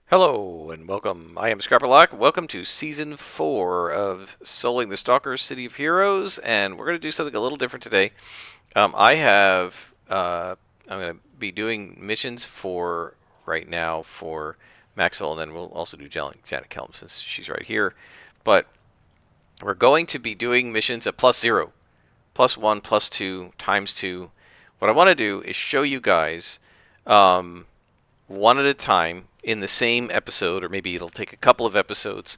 Hello and welcome. I am Scrapperlock. Welcome to Season 4 of Soloing the Stalker City of Heroes, and we're going to do something a little different today. I have, I'm going to be doing missions for, right now, for Maxwell, and then we'll also do Janet Kelm since she's right here. But we're going to be doing missions at +0, +1, +2, ×2. What I want to do is show you guys one at a time in the same episode, or maybe it'll take a couple of episodes,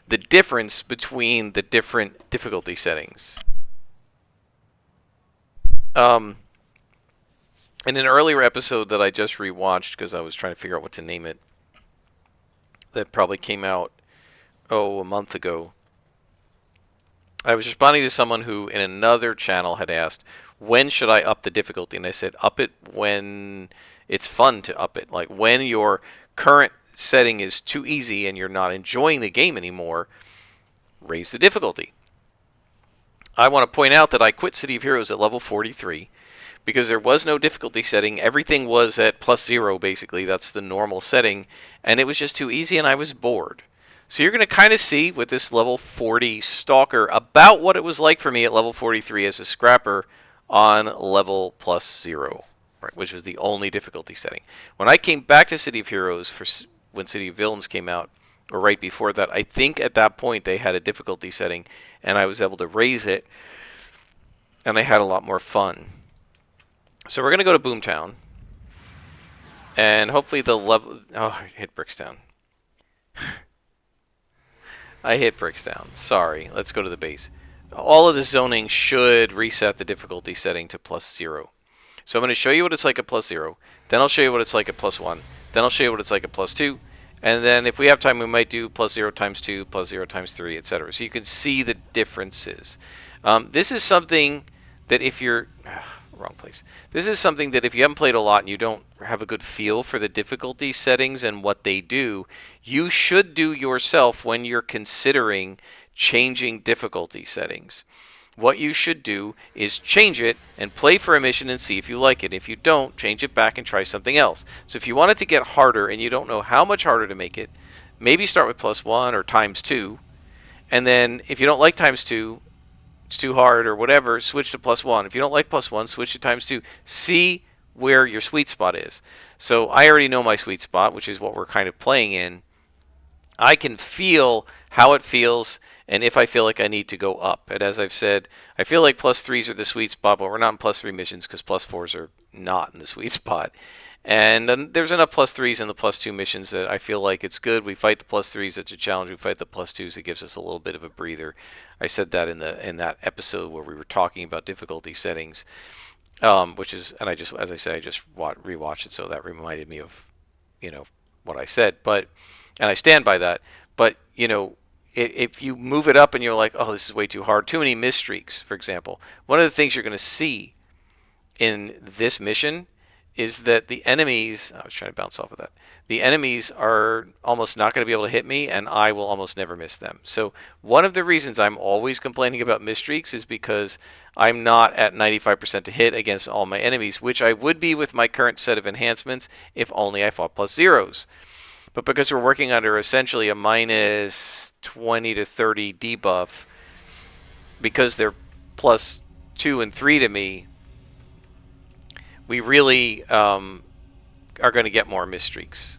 the difference between the different difficulty settings. Um, in an earlier episode that I just rewatched because I was trying to figure out what to name it, that probably came out, a month ago, I was responding to someone who in another channel had asked, when should I up the difficulty? And I said, up it when it's fun to up it. Like when your current setting is too easy and you're not enjoying the game anymore, raise the difficulty. I want to point out that I quit City of Heroes at level 43 because there was no difficulty setting. Everything was at +0 basically. That's the normal setting. And it was just too easy and I was bored. So you're going to kind of see with this level 40 Stalker about what it was like for me at level 43 as a scrapper on level +0, right, which was the only difficulty setting. When I came back to City of Heroes when City of Villains came out, or right before that, I think at that point they had a difficulty setting, and I was able to raise it, and I had a lot more fun. So we're going to go to Boomtown, and hopefully the level... Oh, I hit Brickstown. I hit Brickstown. Sorry. Let's go to the base. All of the zoning should reset the difficulty setting to +0. So I'm going to show you what it's like at +0. Then I'll show you what it's like at +1. Then I'll show you what it's like at +2. And then if we have time, we might do +0 ×2, +0 ×3, etc. So you can see the differences. This is something that if you're... wrong place. This is something that if you haven't played a lot and you don't have a good feel for the difficulty settings and what they do, you should do yourself when you're considering changing difficulty settings. What you should do is change it and play for a mission and see if you like it. If you don't, change it back and try something else. So if you want it to get harder and you don't know how much harder to make it, maybe start with +1 or ×2. And then if you don't like ×2, it's too hard or whatever, switch to +1. If you don't like +1, switch to ×2. See where your sweet spot is. So I already know my sweet spot, which is what we're kind of playing in. I can feel how it feels and if I feel like I need to go up. And as I've said, I feel like +3s are the sweet spot, but we're not in +3 missions because +4s are not in the sweet spot. And there's enough +3s in the +2 missions that I feel like it's good. We fight the +3s, it's a challenge. We fight the +2s, it gives us a little bit of a breather. I said that in that episode where we were talking about difficulty settings, which is, and I just, as I said, I just rewatched it, so that reminded me of, what I said. But, and I stand by that. But if you move it up and you're like, oh, this is way too hard, too many misstreaks, for example, one of the things you're going to see in this mission is that the enemies, I was trying to bounce off of that, the enemies are almost not going to be able to hit me, and I will almost never miss them. So one of the reasons I'm always complaining about misstreaks is because I'm not at 95% to hit against all my enemies, which I would be with my current set of enhancements if only I fought +0s. But because we're working under essentially a -20 to 30 debuff, because they're +2 and 3 to me, we really are going to get more misstreaks.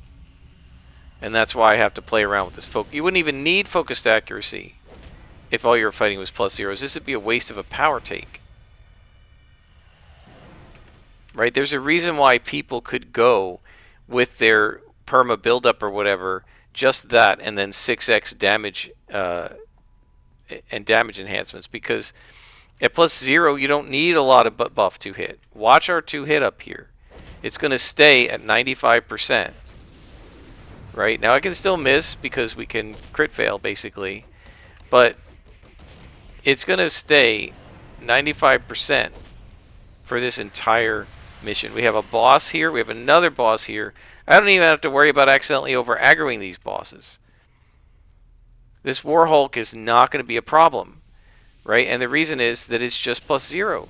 And that's why I have to play around with this focus. You wouldn't even need focused accuracy if all you're fighting was +0s. This would be a waste of a power take. Right? There's a reason why people could go with their perma buildup or whatever, just that, and then 6x damage and damage enhancements, because at +0, you don't need a lot of buff to hit. Watch our 2 hit up here. It's going to stay at 95%. Right? Now I can still miss because we can crit fail, basically. But it's going to stay 95% for this entire mission. We have a boss here. We have another boss here. I don't even have to worry about accidentally over-aggroing these bosses. This War Hulk is not going to be a problem. Right? And the reason is that it's just +0.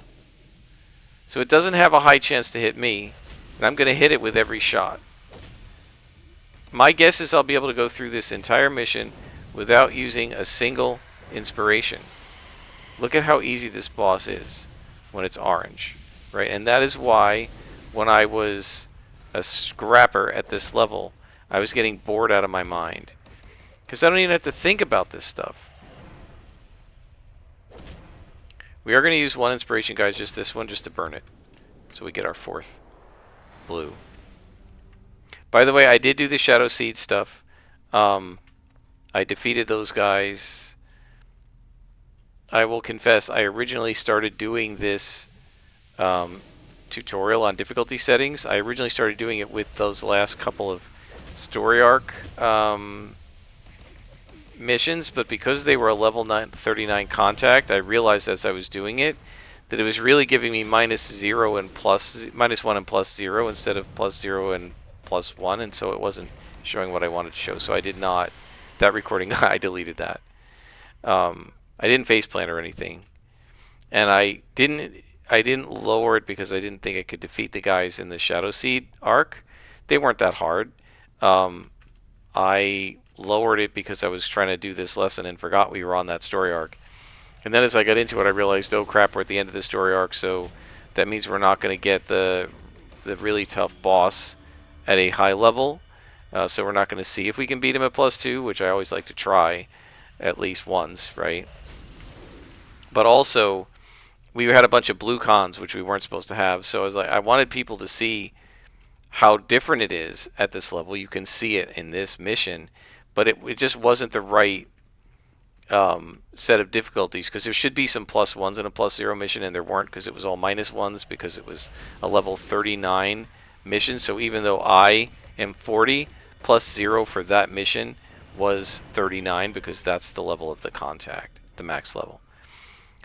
So it doesn't have a high chance to hit me. And I'm going to hit it with every shot. My guess is I'll be able to go through this entire mission without using a single inspiration. Look at how easy this boss is when it's orange, right? And that is why when I was a scrapper at this level, I was getting bored out of my mind. Because I don't even have to think about this stuff. We are going to use one inspiration, guys, just this one, just to burn it. So we get our 4th blue. By the way, I did do the Shadow Seed stuff. I defeated those guys. I will confess, I originally started doing this tutorial on difficulty settings. I originally started doing it with those last couple of story arc missions, but because they were a level 39 contact, I realized as I was doing it that it was really giving me -0 and -1 and +0 instead of +0 and +1, and so it wasn't showing what I wanted to show. So I did not. That recording, I deleted that. I didn't faceplant or anything, and I didn't lower it because I didn't think I could defeat the guys in the Shadow Seed arc. They weren't that hard. I lowered it because I was trying to do this lesson and forgot we were on that story arc. And then as I got into it, I realized, oh crap, we're at the end of the story arc, so that means we're not going to get the really tough boss at a high level. So we're not going to see if we can beat him at +2, which I always like to try at least once, right? But also, we had a bunch of blue cons, which we weren't supposed to have. So I was like, I wanted people to see how different it is at this level. You can see it in this mission, but it just wasn't the right set of difficulties, because there should be some +1s in a +0 mission, and there weren't, because it was all -1s because it was a level 39 mission. So even though I am 40, +0 for that mission was 39, because that's the level of the contact, the max level.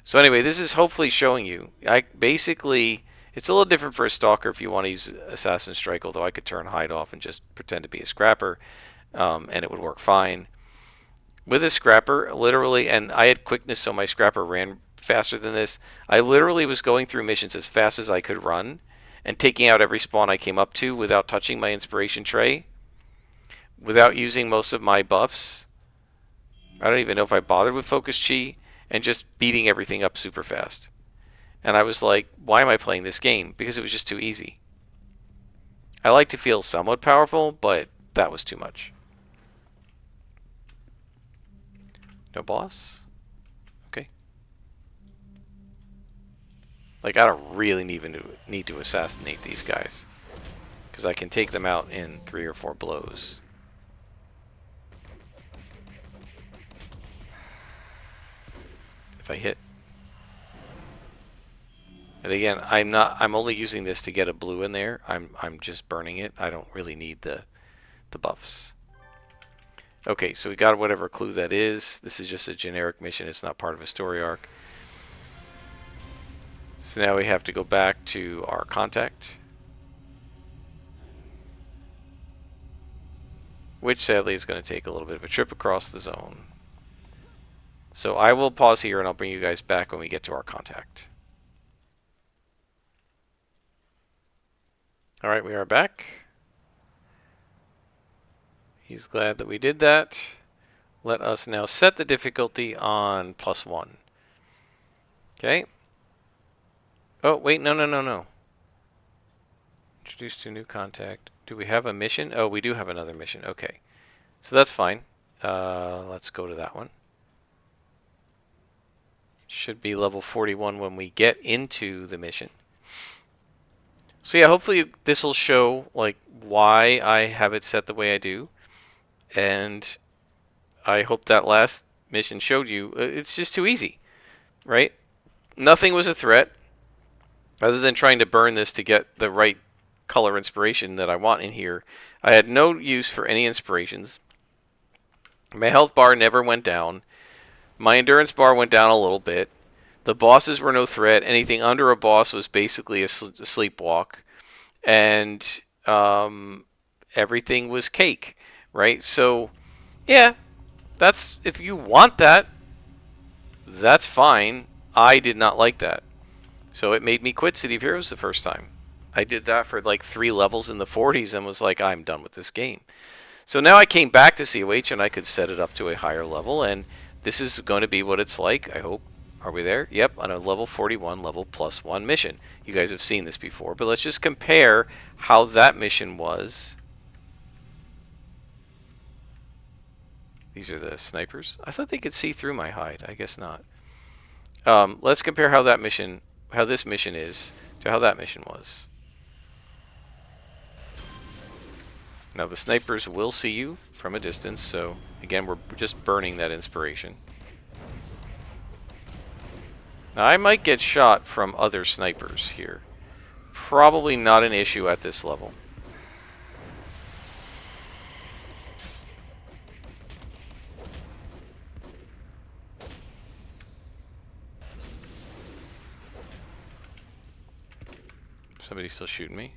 So anyway, this is hopefully showing you. Basically, it's a little different for a Stalker if you want to use Assassin Strike, although I could turn Hide off and just pretend to be a Scrapper, and it would work fine. With a Scrapper, literally, and I had quickness, so my Scrapper ran faster than this. I literally was going through missions as fast as I could run and taking out every spawn I came up to without touching my inspiration tray, without using most of my buffs. I don't even know if I bothered with Focus Chi, and just beating everything up super fast. And I was like, why am I playing this game? Because it was just too easy. I like to feel somewhat powerful, but that was too much. No boss? Okay. Like, I don't really need to assassinate these guys, because I can take them out in 3 or 4 blows. If I hit. And again, I'm only using this to get a blue in there. I'm just burning it. I don't really need the buffs. Okay, so we got whatever clue that is. This is just a generic mission. It's not part of a story arc. So now we have to go back to our contact, which sadly is going to take a little bit of a trip across the zone. So I will pause here and I'll bring you guys back when we get to our contact. Alright, we are back. He's glad that we did that. Let us now set the difficulty on +1. Okay. Oh, wait, no. Introduce to new contact. Do we have a mission? Oh, we do have another mission. Okay. So that's fine. Let's go to that one. Should be level 41 when we get into the mission. So yeah, hopefully this will show like why I have it set the way I do. And I hope that last mission showed you it's just too easy, right? Nothing was a threat other than trying to burn this to get the right color inspiration that I want in here. I had no use for any inspirations. My health bar never went down. My endurance bar went down a little bit. The bosses were no threat. Anything under a boss was basically a sleepwalk. And everything was cake, right? So, yeah, that's, if you want that, that's fine. I did not like that. So it made me quit City of Heroes the first time. I did that for like 3 levels in the 40s and was like, I'm done with this game. So now I came back to COH and I could set it up to a higher level, and this is going to be what it's like, I hope. Are we there? Yep, on a level 41, level +1 mission. You guys have seen this before, but let's just compare how that mission was. These are the snipers. I thought they could see through my hide. I guess not. Let's compare how this mission is to how that mission was. Now the snipers will see you from a distance, so again, we're just burning that inspiration. Now I might get shot from other snipers here. Probably not an issue at this level. Somebody's still shooting me.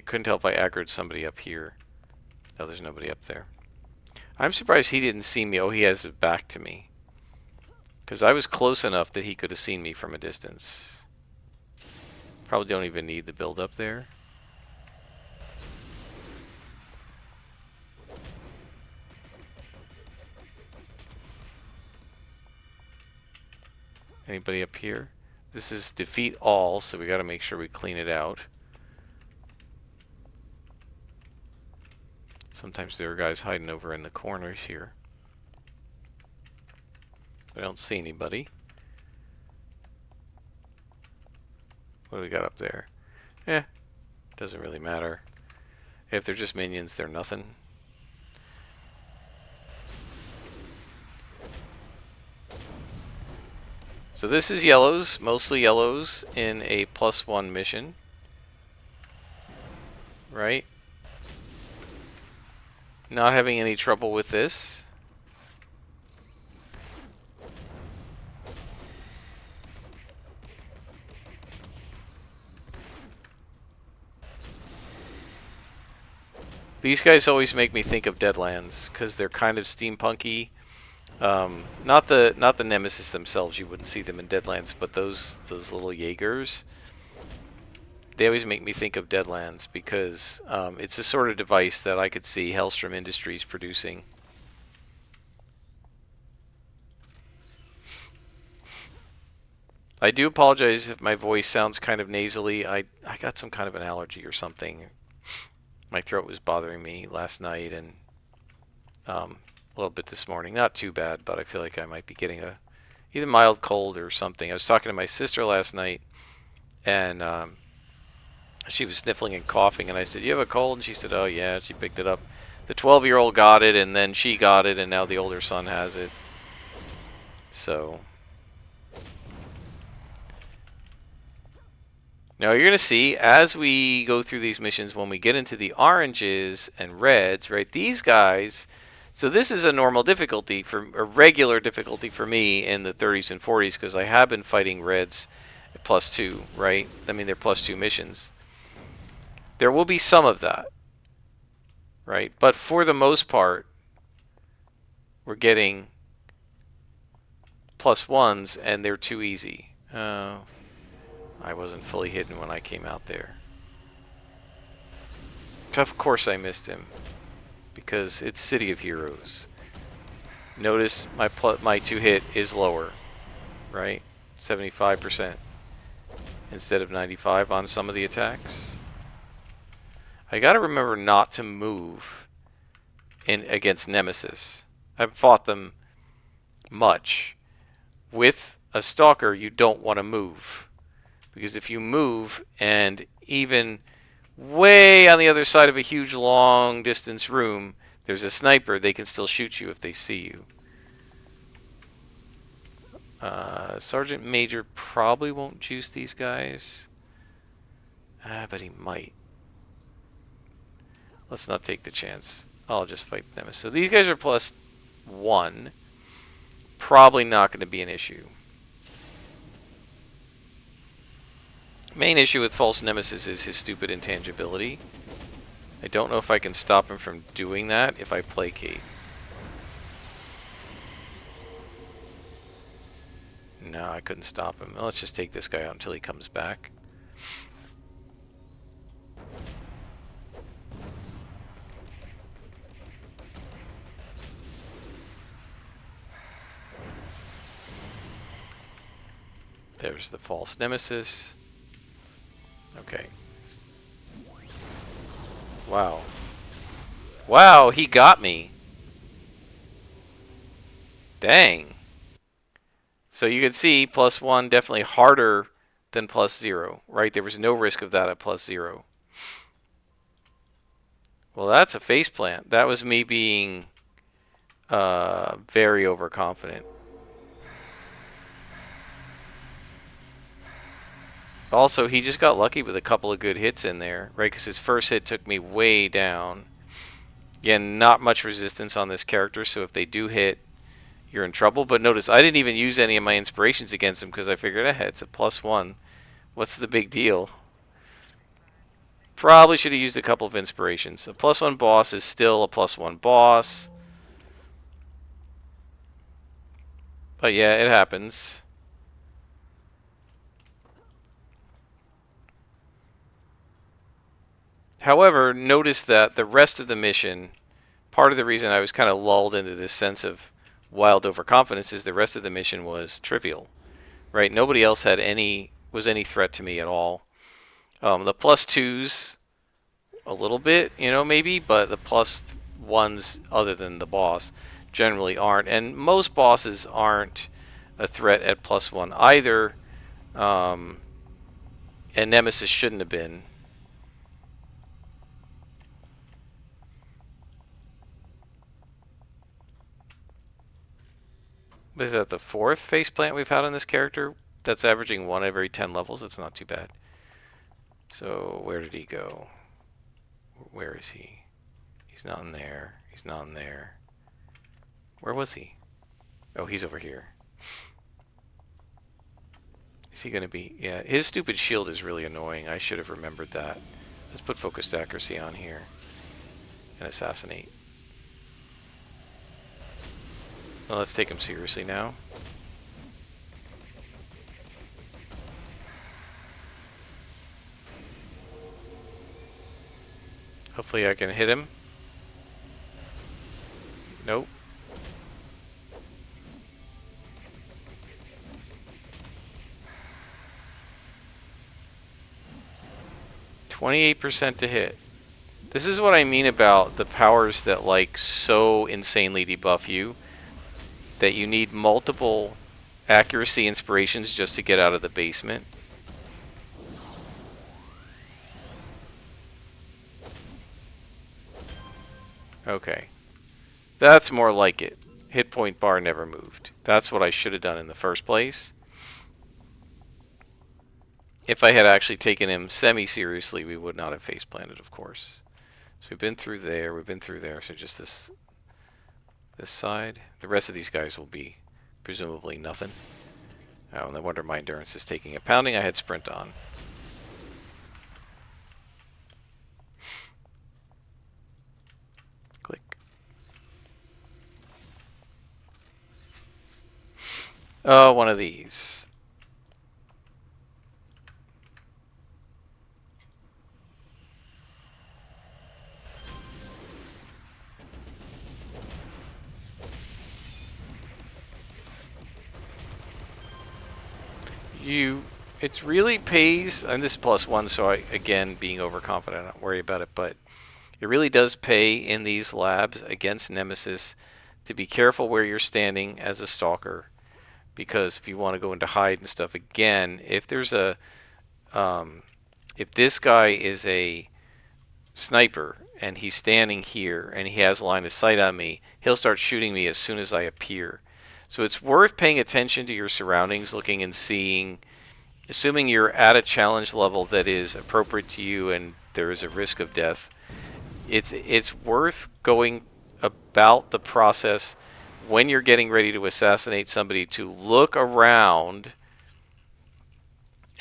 Couldn't tell if I aggroed somebody up here. Oh, there's nobody up there. I'm surprised he didn't see me. Oh, he has it back to me. Because I was close enough that he could have seen me from a distance. Probably don't even need the build up there. Anybody up here? This is defeat all, so we got to make sure we clean it out. Sometimes there are guys hiding over in the corners here. I don't see anybody. What do we got up there? Doesn't really matter. If they're just minions, they're nothing. So this is yellows, mostly yellows in a +1 mission. Right? Not having any trouble with this. These guys always make me think of Deadlands because they're kind of steampunky. Not the Nemesis themselves. You wouldn't see them in Deadlands, but those little Jaegers. They always make me think of Deadlands because it's the sort of device that I could see Hellstrom Industries producing. I do apologize if my voice sounds kind of nasally. I got some kind of an allergy or something. My throat was bothering me last night and a little bit this morning. Not too bad, but I feel like I might be getting a either mild cold or something. I was talking to my sister last night, and she was sniffling and coughing, and I said, "You have a cold?" And she said, "Oh yeah." She picked it up. The 12-year-old got it, and then she got it, and now the older son has it. So now you're going to see, as we go through these missions, when we get into the oranges and reds, right, these guys, so this is a normal difficulty, for a regular difficulty for me in the 30s and 40s, because I have been fighting reds at +2, right? I mean, they're +2 missions. There will be some of that, right? But for the most part, we're getting +1s, and they're too easy. I wasn't fully hidden when I came out there. Of course I missed him, because it's City of Heroes. Notice my 2-hit is lower, right? 75% instead of 95 on some of the attacks. I gotta remember not to move against Nemesis. I've fought them much. With a Stalker, you don't want to move, because if you move, and even way on the other side of a huge long distance room, there's a sniper, they can still shoot you if they see you. Sergeant Major probably won't juice these guys. But he might. Let's not take the chance. I'll just fight Nemesis. So these guys are +1. Probably not going to be an issue. Main issue with False Nemesis is his stupid intangibility. I don't know if I can stop him from doing that if I placate. No, I couldn't stop him. Let's just take this guy out until he comes back. There's the false nemesis. Okay. Wow. Wow, he got me. Dang. So you can see +1 definitely harder than +0, right? There was no risk of that at +0. Well, that's a faceplant. That was me being very overconfident. Also, he just got lucky with a couple of good hits in there, right? Because his first hit took me way down. Again, not much resistance on this character, so if they do hit, you're in trouble. But notice, I didn't even use any of my inspirations against him because I figured, it's a +1. What's the big deal? Probably should have used a couple of inspirations. A +1 boss is still a +1 boss. But yeah, it happens. However, notice that the rest of the mission, part of the reason I was kind of lulled into this sense of wild overconfidence is the rest of the mission was trivial, right? Nobody else had was any threat to me at all. The +2s, a little bit, maybe, but the +1s, other than the boss, generally aren't. And most bosses aren't a threat at +1 either, and Nemesis shouldn't have been. Is that the 4th faceplant we've had on this character? That's averaging 1 every 10 levels. That's not too bad. So where did he go? Where is he? He's not in there. He's not in there. Where was he? Oh, he's over here. Is he going to be? Yeah, his stupid shield is really annoying. I should have remembered that. Let's put focused accuracy on here. And assassinate. Well, let's take him seriously now. Hopefully I can hit him. Nope. %28 to hit. This is what I mean about the powers that so insanely debuff you that you need multiple accuracy inspirations just to get out of the basement. Okay. That's more like it. Hit point bar never moved. That's what I should have done in the first place. If I had actually taken him semi-seriously, we would not have face planted, of course. So we've been through there, so just this side. The rest of these guys will be presumably nothing. Oh, no wonder my endurance is taking a pounding. I had sprint on. Click. Oh, one of these. It really pays, and this is +1, so again, being overconfident, I don't worry about it, but it really does pay in these labs against Nemesis to be careful where you're standing as a Stalker, because if you want to go into hide and stuff, again, if there's if this guy is a sniper and he's standing here and he has line of sight on me, he'll start shooting me as soon as I appear. So it's worth paying attention to your surroundings, looking and seeing, assuming you're at a challenge level that is appropriate to you and there is a risk of death. It's worth going about the process when you're getting ready to assassinate somebody to look around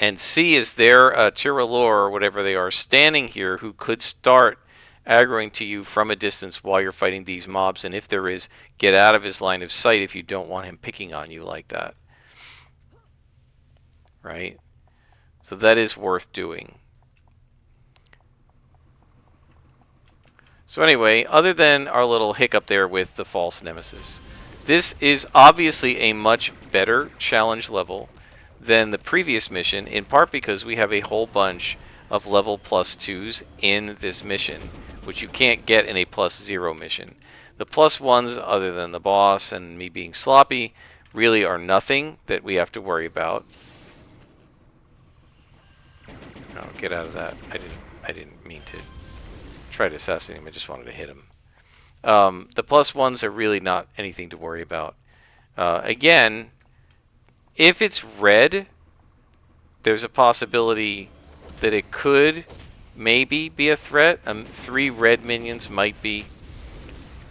and see, is there a Tiralor or whatever they are standing here who could start aggroing to you from a distance while you're fighting these mobs, and if there is, get out of his line of sight if you don't want him picking on you like that. Right? So that is worth doing. So anyway, other than our little hiccup there with the false nemesis, this is obviously a much better challenge level than the previous mission, in part because we have a whole bunch of level +2s in this mission, which you can't get in a +0 mission. The +1s, other than the boss and me being sloppy, really are nothing that we have to worry about. Oh, get out of that. I didn't mean to try to assassinate him. I just wanted to hit him. The +1s are really not anything to worry about. Again, if it's red, there's a possibility that it could maybe be a threat. 3 red minions might be.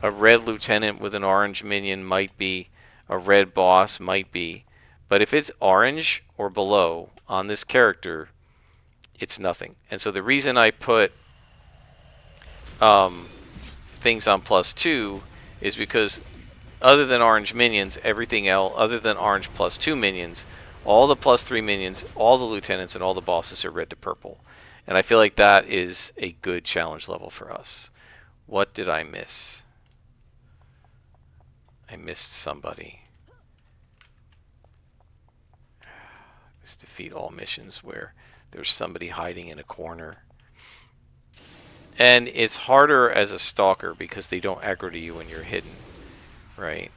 A red lieutenant with an orange minion might be. A red boss might be. But if it's orange or below on this character, it's nothing. And so the reason I put things on +2 is because other than orange minions, everything else, other than orange +2 minions, all the +3 minions, all the lieutenants, and all the bosses are red to purple. And I feel like that is a good challenge level for us. What did I miss? I missed somebody. This defeat all missions where there's somebody hiding in a corner. And it's harder as a stalker because they don't aggro to you when you're hidden, right?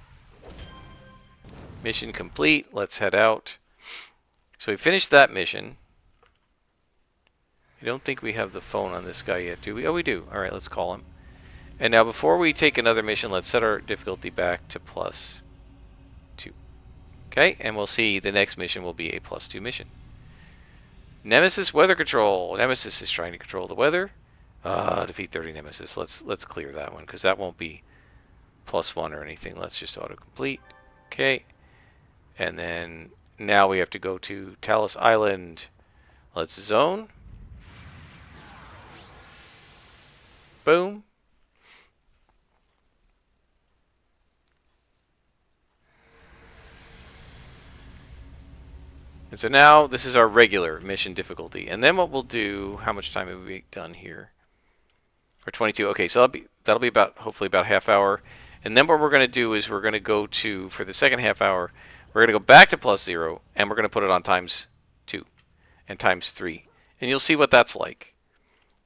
Mission complete. Let's head out. So we finished that mission. I don't think we have the phone on this guy yet, do we? Oh, we do. All right, let's call him. And now before we take another mission, let's set our difficulty back to +2. Okay, and we'll see the next mission will be a +2 mission. Nemesis weather control. Nemesis is trying to control the weather. Defeat 30 Nemesis. Let's clear that one because that won't be +1 or anything. Let's just autocomplete. Okay, and then now we have to go to Talos Island. Let's zone. Boom. And so now this is our regular mission difficulty. And then what we'll do, how much time have we done here? Or 22. Okay, so that'll be about, hopefully about half hour. And then what we're going to do is we're going to go to, for the second half hour, we're going to go back to +0 and we're going to put it on ×2 and ×3. And you'll see what that's like.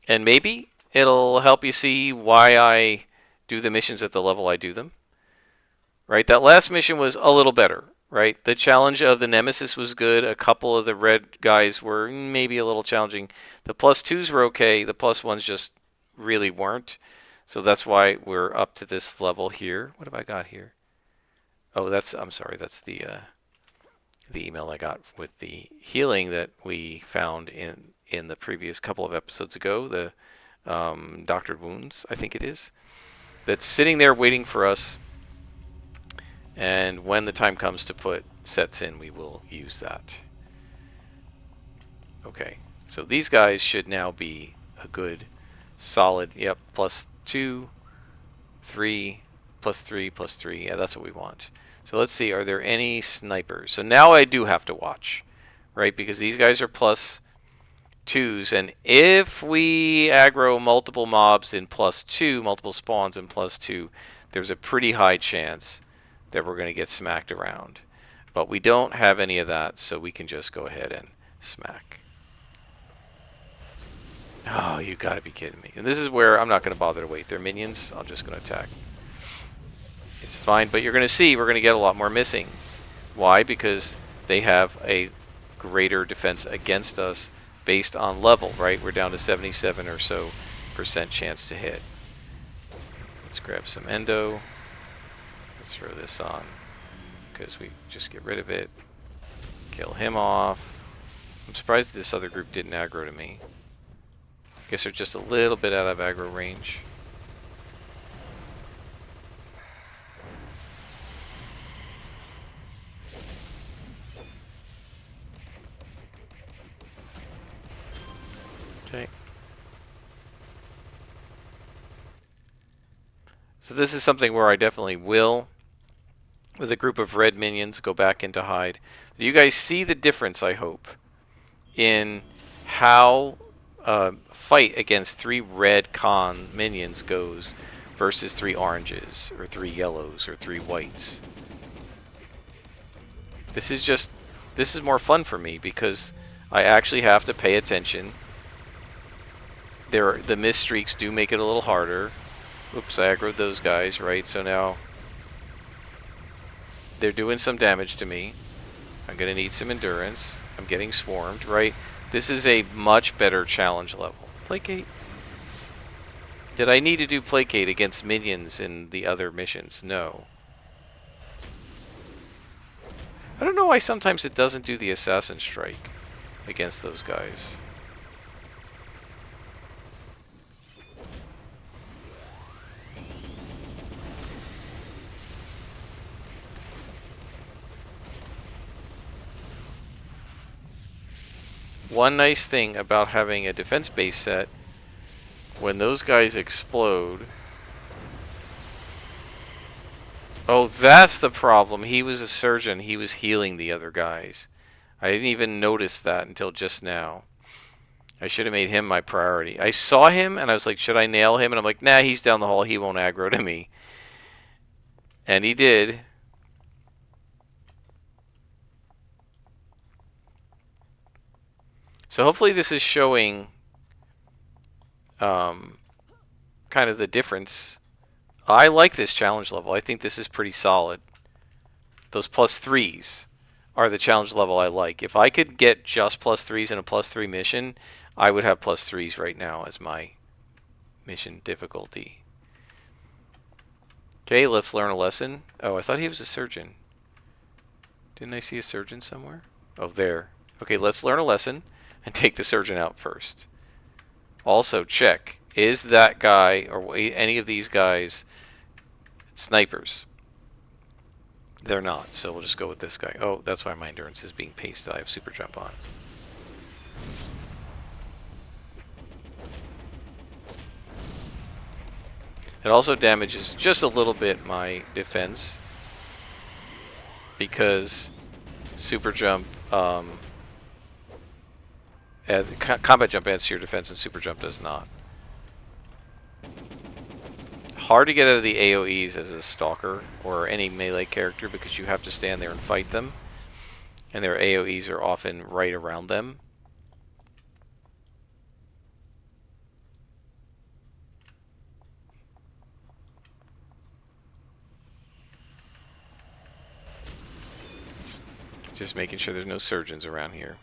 And maybe it'll help you see why I do the missions at the level I do them. Right? That last mission was a little better. Right? The challenge of the Nemesis was good. A couple of the red guys were maybe a little challenging. The +2s were okay. The +1s just really weren't. So that's why we're up to this level here. What have I got here? Oh, I'm sorry. That's the email I got with the healing that we found in the previous couple of episodes ago. The doctored wounds, I think it is. That's sitting there waiting for us. And when the time comes to put sets in, we will use that. Okay, so these guys should now be a good, solid, yep, +2, 3, +3, +3. Yeah, that's what we want. So let's see, are there any snipers? So now I do have to watch, right? Because these guys are +2s, and if we aggro multiple mobs in +2, multiple spawns in +2, there's a pretty high chance that we're going to get smacked around. But we don't have any of that, so we can just go ahead and smack. Oh, you gotta be kidding me. And this is where I'm not going to bother to wait. They're minions. I'm just going to attack. It's fine, but you're going to see we're going to get a lot more missing. Why? Because they have a greater defense against us based on level, right? We're down to 77 or so % chance to hit. Let's grab some endo. Throw this on because we just get rid of it, kill him off. I'm surprised this other group didn't aggro to me. Guess they're just a little bit out of aggro range. Okay. So this is something where I definitely will, with a group of red minions, go back into hide. You guys see the difference, I hope, in how fight against 3 red con minions goes versus 3 oranges, or 3 yellows, or 3 whites. This is just this is more fun for me because I actually have to pay attention. The miss streaks do make it a little harder. Oops, I aggroed those guys, right? So now they're doing some damage to me. I'm going to need some endurance. I'm getting swarmed, right? This is a much better challenge level. Placate. Did I need to do placate against minions in the other missions? No. I don't know why sometimes it doesn't do the assassin strike against those guys. One nice thing about having a defense base set, when those guys explode... Oh, that's the problem. He was a surgeon. He was healing the other guys. I didn't even notice that until just now. I should have made him my priority. I saw him and I was like, should I nail him? And I'm like, nah, he's down the hall. He won't aggro to me. And he did. So hopefully this is showing kind of the difference. I like this challenge level. I think this is pretty solid. Those +3s are the challenge level I like. If I could get just +3s in a +3 mission, I would have +3s right now as my mission difficulty. Okay, let's learn a lesson. Oh, I thought he was a surgeon. Didn't I see a surgeon somewhere? Oh, there. Okay, let's learn a lesson and take the surgeon out first. Also, check. Is that guy or any of these guys snipers? They're not, so we'll just go with this guy. Oh, that's why my endurance is being pasted. I have super jump on. It also damages just a little bit my defense because super jump, combat jump adds to your defense and super jump does not. Hard to get out of the AoEs as a Stalker or any melee character because you have to stand there and fight them. And their AoEs are often right around them. Just making sure there's no surgeons around here.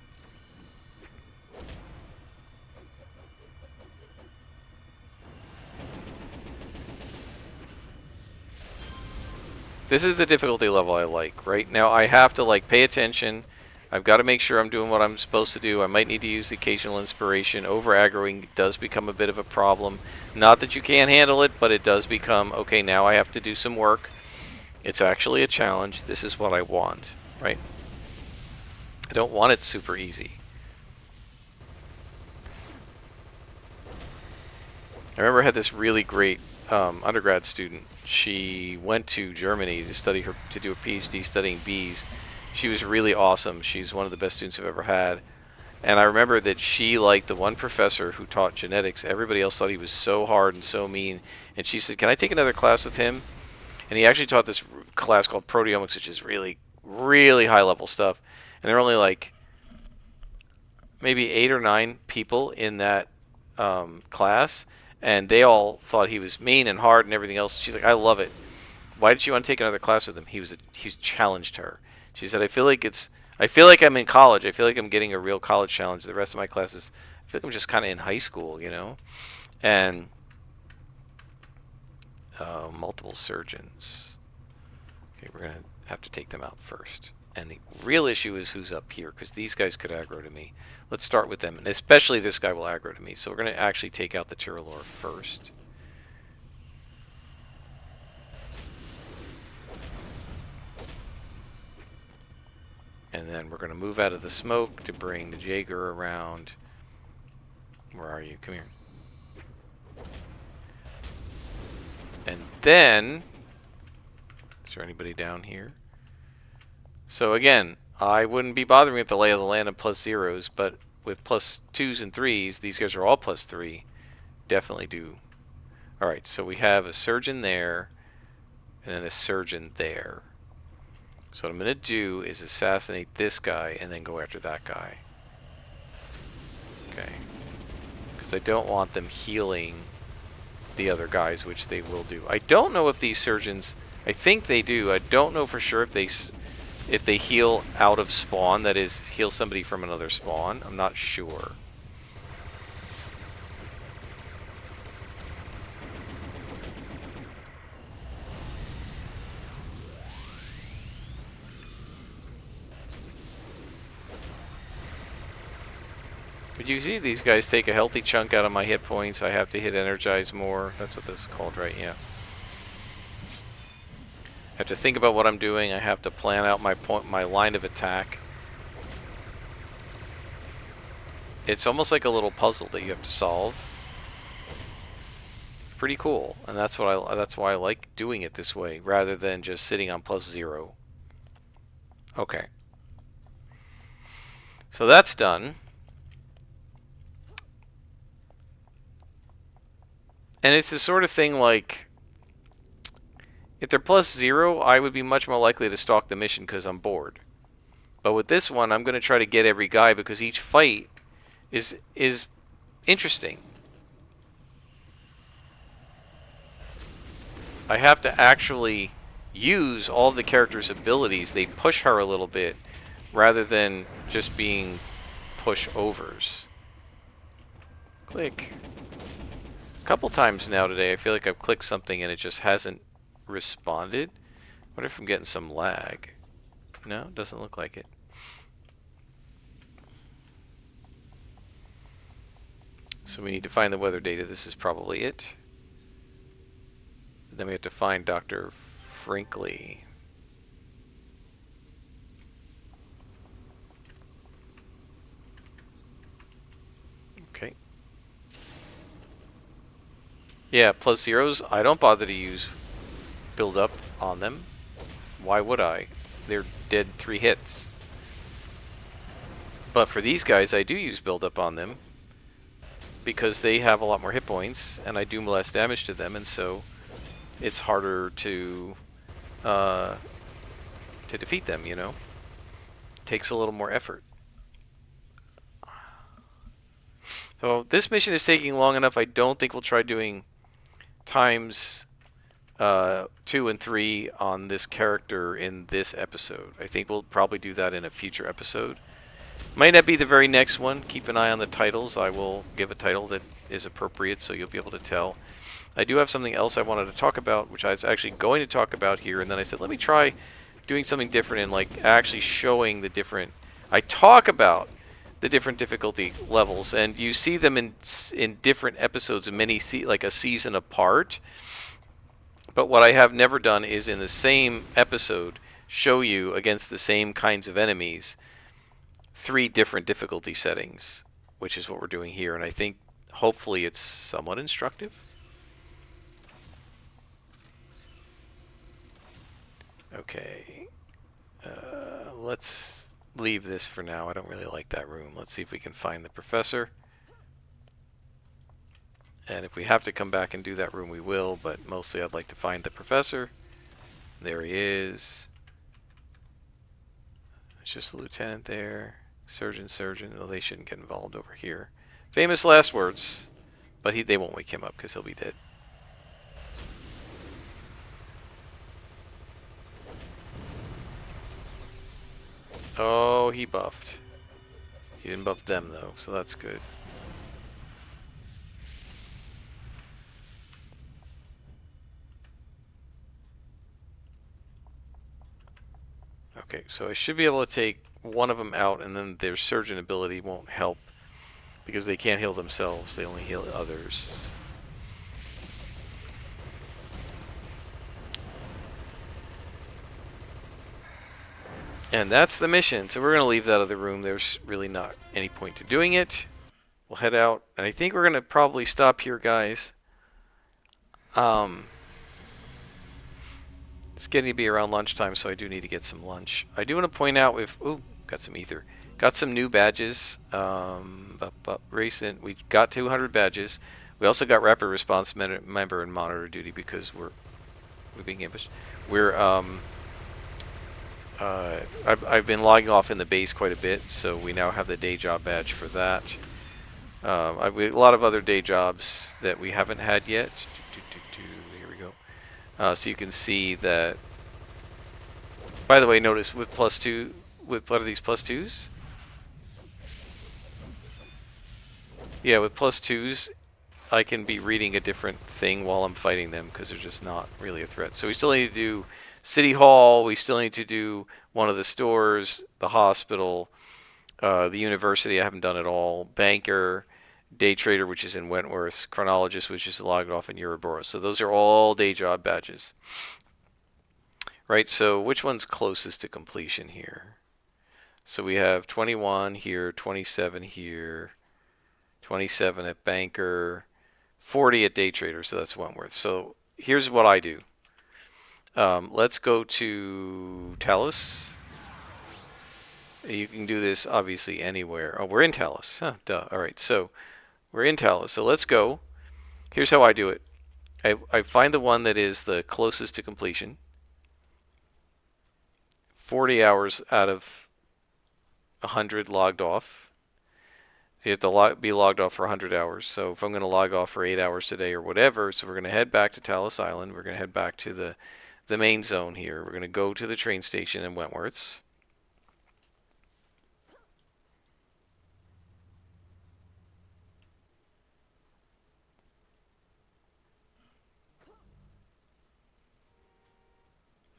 This is the difficulty level I like, right? Now I have to like pay attention. I've got to make sure I'm doing what I'm supposed to do. I might need to use the occasional inspiration. Over aggroing does become a bit of a problem. Not that you can't handle it, but it does become, okay, now I have to do some work. It's actually a challenge. This is what I want, right? I don't want it super easy. I remember I had this really great undergrad student. She went to Germany to do a PhD studying bees. She was really awesome. She's one of the best students I've ever had. And I remember that she liked the one professor who taught genetics. Everybody else thought he was so hard and so mean. And she said, can I take another class with him? And he actually taught this class called proteomics, which is really, really high level stuff. And there are only like maybe 8 or 9 people in that class. And they all thought he was mean and hard and everything else. She's like, I love it. Why did you want to take another class with him? He's challenged her. She said, I feel like I'm in college. I feel like I'm getting a real college challenge. The rest of my classes, I feel like I'm just kind of in high school, you know? And multiple surgeons. Okay, we're going to have to take them out first. And the real issue is who's up here, because these guys could aggro to me. Let's start with them, and especially this guy will aggro to me. So we're going to actually take out the Tyrolor first. And then we're going to move out of the smoke to bring the Jaeger around. Where are you? Come here. And then, is there anybody down here? So again, I wouldn't be bothering with the lay of the land of +0s, but with +2s and 3s, these guys are all +3. Definitely do. Alright, so we have a surgeon there, and then a surgeon there. So what I'm going to do is assassinate this guy and then go after that guy. Okay. Because I don't want them healing the other guys, which they will do. I don't know if these surgeons... I think they do. I don't know for sure if they heal out of spawn, that is, heal somebody from another spawn. I'm not sure. But you see these guys take a healthy chunk out of my hit points. I have to hit energize more. That's what this is called, right? Yeah. I have to think about what I'm doing. I have to plan out my line of attack. It's almost like a little puzzle that you have to solve. Pretty cool, and that's why I like doing it this way rather than just sitting on +0. Okay. So that's done. And it's the sort of thing like, if they're +0, I would be much more likely to stalk the mission because I'm bored. But with this one, I'm going to try to get every guy because each fight is interesting. I have to actually use all the characters' abilities. They push her a little bit rather than just being push-overs. Click. A couple times now today, I feel like I've clicked something and it just hasn't responded. What if I'm getting some lag? No, it doesn't look like it. So we need to find the weather data. This is probably it. Then we have to find Dr. Brinkley. Okay. Yeah, +0s, I don't bother to use build up on them. Why would I? They're dead 3 hits. But for these guys, I do use build up on them because they have a lot more hit points and I do less damage to them, and so it's harder to defeat them, you know? Takes a little more effort. So this mission is taking long enough. I don't think we'll try doing times 2 and 3 on this character in this episode. I think we'll probably do that in a future episode. Might not be the very next one. Keep an eye on the titles. I will give a title that is appropriate so you'll be able to tell. I do have something else I wanted to talk about, which I was actually going to talk about here, and then I said, let me try doing something different and like actually showing the different... I talk about the different difficulty levels, and you see them in different episodes, in many like a season apart. But what I have never done is in the same episode show you against the same kinds of enemies 3 different difficulty settings, which is what we're doing here, and I think hopefully it's somewhat instructive. Okay, let's leave this for now. I don't really like that room. Let's see if we can find the professor. And if we have to come back and do that room, we will, but mostly I'd like to find the professor. There he is. It's just the lieutenant there. Surgeon. Well, they shouldn't get involved over here. Famous last words. But they won't wake him up because he'll be dead. Oh, he buffed. He didn't buff them, though, so that's good. Okay, so I should be able to take one of them out, and then their surgeon ability won't help because they can't heal themselves. They only heal others. And that's the mission. So we're going to leave that other room. There's really not any point to doing it. We'll head out. And I think we're going to probably stop here, guys. It's getting to be around lunchtime, so I do need to get some lunch. I do want to point out ooh, got some ether. Got some new badges. Recent. We got 200 badges. We also got rapid response member and monitor duty because we're being ambushed. We're I've been logging off in the base quite a bit, so we now have the day job badge for that. I've got a lot of other day jobs that we haven't had yet. Here we go. So you can see that. By the way, notice with +2, with what are these +2s? Yeah, with +2s, I can be reading a different thing while I'm fighting them because they're just not really a threat. So we still need to do City Hall. We still need to do one of the stores, the hospital, the university. I haven't done it all. Banker, day trader, which is in Wentworth, chronologist, which is logged off in Ouroboros. So those are all day job badges. Right, so which one's closest to completion here? So we have 21 here, 27 here, 27 at Banker, 40 at Day Trader, so that's Wentworth. So here's what I do. Let's go to Talos. You can do this obviously anywhere. Oh, we're in Talos. Huh, duh. All right, so we're in Talos. So let's go. Here's how I do it. I find the one that is the closest to completion. 40 hours out of 100 logged off. You have to be logged off for 100 hours. So if I'm going to log off for 8 hours today or whatever, so we're going to head back to Talos Island. We're going to head back to the main zone here. We're going to go to the train station in Wentworth's.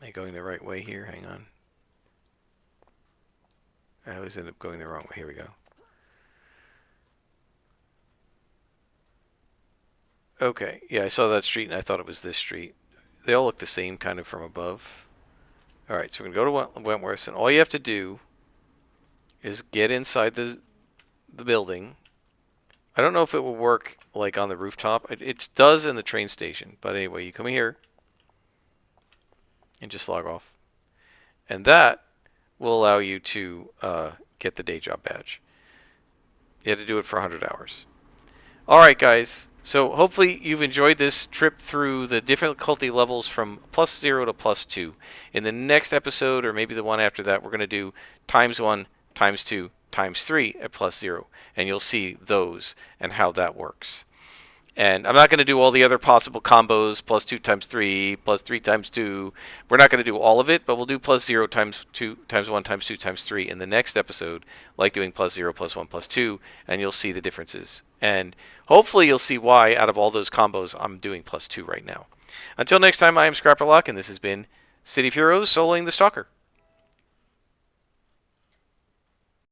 Am I going the right way here? Hang on. I always end up going the wrong way. Here we go. Okay, yeah, I saw that street and I thought it was this street. They all look the same kind of from above. Alright, so we're going to go to Wentworth, and all you have to do is get inside the building. I don't know if it will work like on the rooftop. It does in the train station, but anyway, you come here and just log off. And that will allow you to get the day job badge. You have to do it for 100 hours. Alright guys, so hopefully you've enjoyed this trip through the difficulty levels from +0 to +2. In the next episode, or maybe the one after that, we're going to do ×1, ×2, ×3 at +0. And you'll see those and how that works. And I'm not going to do all the other possible combos, +2 ×3, +3 ×2. We're not going to do all of it, but we'll do +0 ×2, ×1, ×2, ×3 in the next episode, like doing +0, +1, +2, and you'll see the differences. And hopefully you'll see why, out of all those combos, I'm doing +2 right now. Until next time, I am Scrapperlock, and this has been City of Heroes soloing the Stalker.